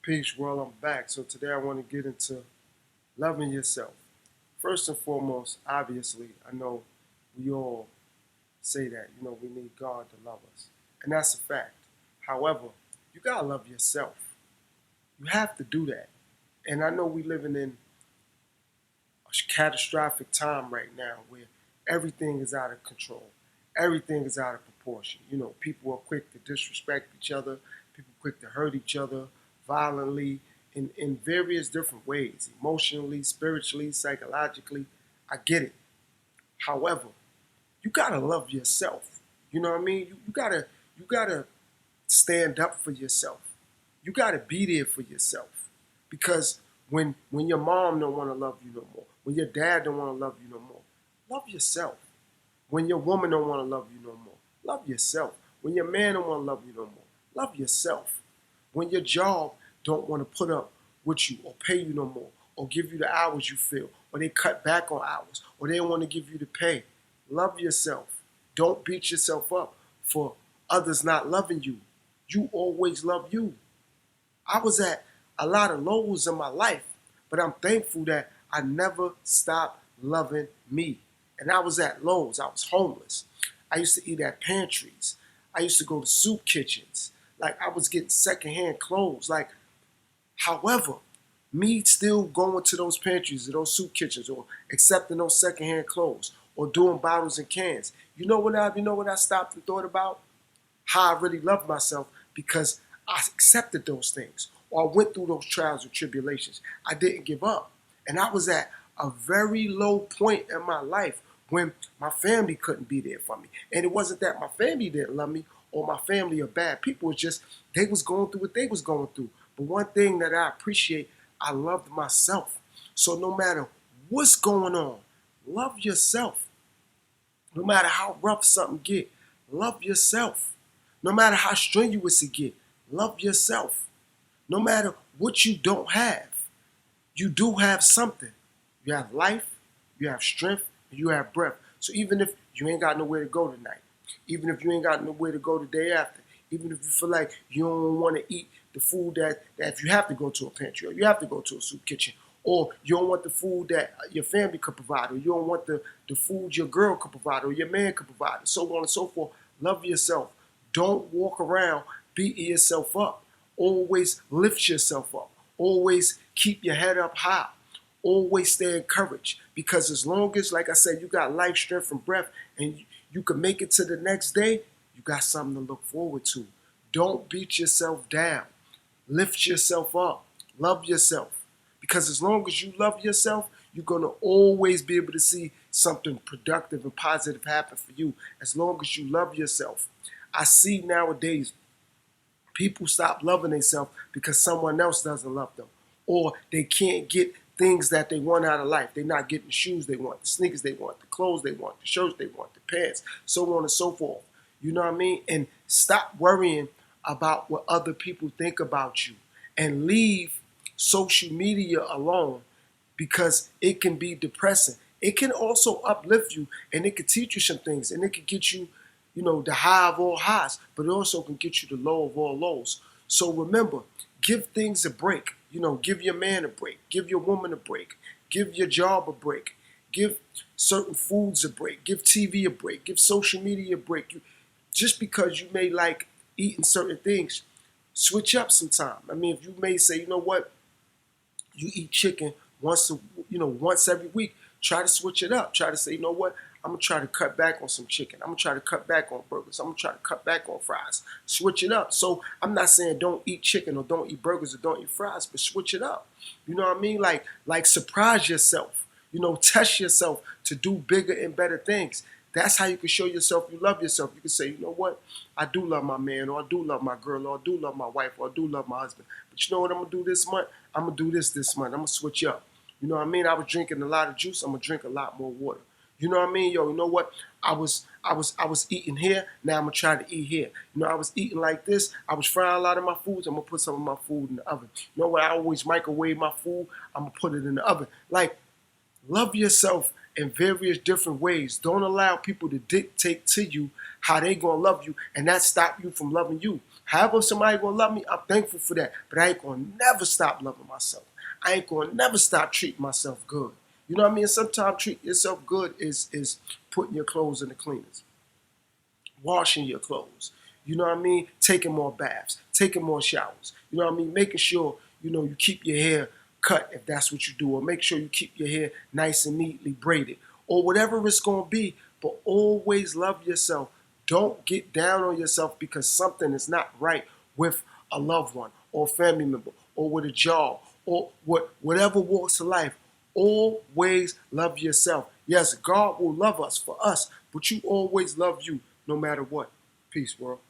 Peace, world, I'm back. So today I want to get into loving yourself. First and foremost, obviously, I know we all say that, we need God to love us. And that's a fact. However, you got to love yourself. You have to do that. And I know we're living in a catastrophic time right now where everything is out of control. Everything is out of proportion. People are quick to disrespect each other. People quick to hurt each other violently in various different ways, emotionally, spiritually, psychologically. I get it. However, you gotta love yourself. You know what I mean? You gotta stand up for yourself. You gotta be there for yourself. Because when your mom don't want to love you no more, when your dad don't want to love you no more, love yourself. When your woman don't want to love you no more, love yourself. When your man don't want to love you no more, love yourself. When your job don't want to put up with you or pay you no more or give you the hours you feel or they cut back on hours or they don't want to give you the pay, love yourself. Don't beat yourself up for others not loving you. You always love you. I was at a lot of lows in my life, but I'm thankful that I never stopped loving me. And I was at lows. I was homeless. I used to eat at pantries. I used to go to soup kitchens. Like I was getting secondhand clothes. However, me still going to those pantries or those soup kitchens or accepting those secondhand clothes or doing bottles and cans. You know what I stopped and thought about? How I really loved myself because I accepted those things or I went through those trials and tribulations. I didn't give up. And I was at a very low point in my life when my family couldn't be there for me. And it wasn't that my family didn't love me or my family are bad people. It's just they was going through what they was going through. But one thing that I appreciate, I loved myself. So no matter what's going on, love yourself. No matter how rough something get, love yourself. No matter how strenuous it get, love yourself. No matter what you don't have, you do have something. You have life, you have strength, and you have breath. So even if you ain't got nowhere to go tonight, even if you ain't got nowhere to go the day after, even if you feel like you don't want to eat the food that if you have to go to a pantry or you have to go to a soup kitchen, or you don't want the food that your family could provide, or you don't want the food your girl could provide or your man could provide, and so on and so forth, love yourself. Don't walk around beating yourself up. Always lift yourself up. Always keep your head up high. Always stay encouraged because as long as, like I said, you got life, strength, and breath, and you can make it to the next day, you got something to look forward to. Don't beat yourself down. Lift yourself up. Love yourself. Because as long as you love yourself, you're going to always be able to see something productive and positive happen for you as long as you love yourself. I see nowadays people stop loving themselves because someone else doesn't love them. Or they can't get things that they want out of life. They're not getting the shoes they want, the sneakers they want, the clothes they want, the shirts they want, the pants, so on and so forth. You know what I mean? And stop worrying about what other people think about you and leave social media alone because it can be depressing. It can also uplift you and it can teach you some things and it can get you, the high of all highs, but it also can get you the low of all lows. So remember, give things a break. Give your man a break. Give your woman a break. Give your job a break. Give certain foods a break. Give TV a break. Give social media a break. Just because you may like eating certain things, switch up sometime. I mean, if you may say, you know what, you eat chicken once every week, try to switch it up. Try to say, you know what, I'm gonna try to cut back on some chicken. I'm gonna try to cut back on burgers. I'm gonna try to cut back on fries. Switch it up. So I'm not saying don't eat chicken or don't eat burgers or don't eat fries, but switch it up. You know what I mean? Like surprise yourself. Test yourself to do bigger and better things. That's how you can show yourself you love yourself. You can say, you know what, I do love my man, or I do love my girl, or I do love my wife, or I do love my husband. But you know what I'm gonna do this month? I'm gonna do this month. I'm gonna switch up. You know what I mean? I was drinking a lot of juice. I'm gonna drink a lot more water. You know what I mean? Yo, you know what? I was eating here. Now I'm gonna try to eat here. I was eating like this. I was frying a lot of my foods. I'm gonna put some of my food in the oven. You know what? I always microwave my food. I'm gonna put it in the oven. Like, love yourself in various different ways. Don't allow people to dictate to you how they gonna love you, and that stop you from loving you. However somebody gonna love me, I'm thankful for that. But I ain't gonna never stop loving myself. I ain't gonna never stop treating myself good. You know what I mean? Sometimes treat yourself good is putting your clothes in the cleaners, washing your clothes. You know what I mean? Taking more baths, taking more showers. You know what I mean? Making sure, you keep your hair cut if that's what you do, or make sure you keep your hair nice and neatly braided, or whatever it's going to be. But always love yourself. Don't get down on yourself because something is not right with a loved one or a family member or with a job or whatever walks of life. Always love yourself. Yes, God will love us for us, but you always love you no matter what. Peace, world.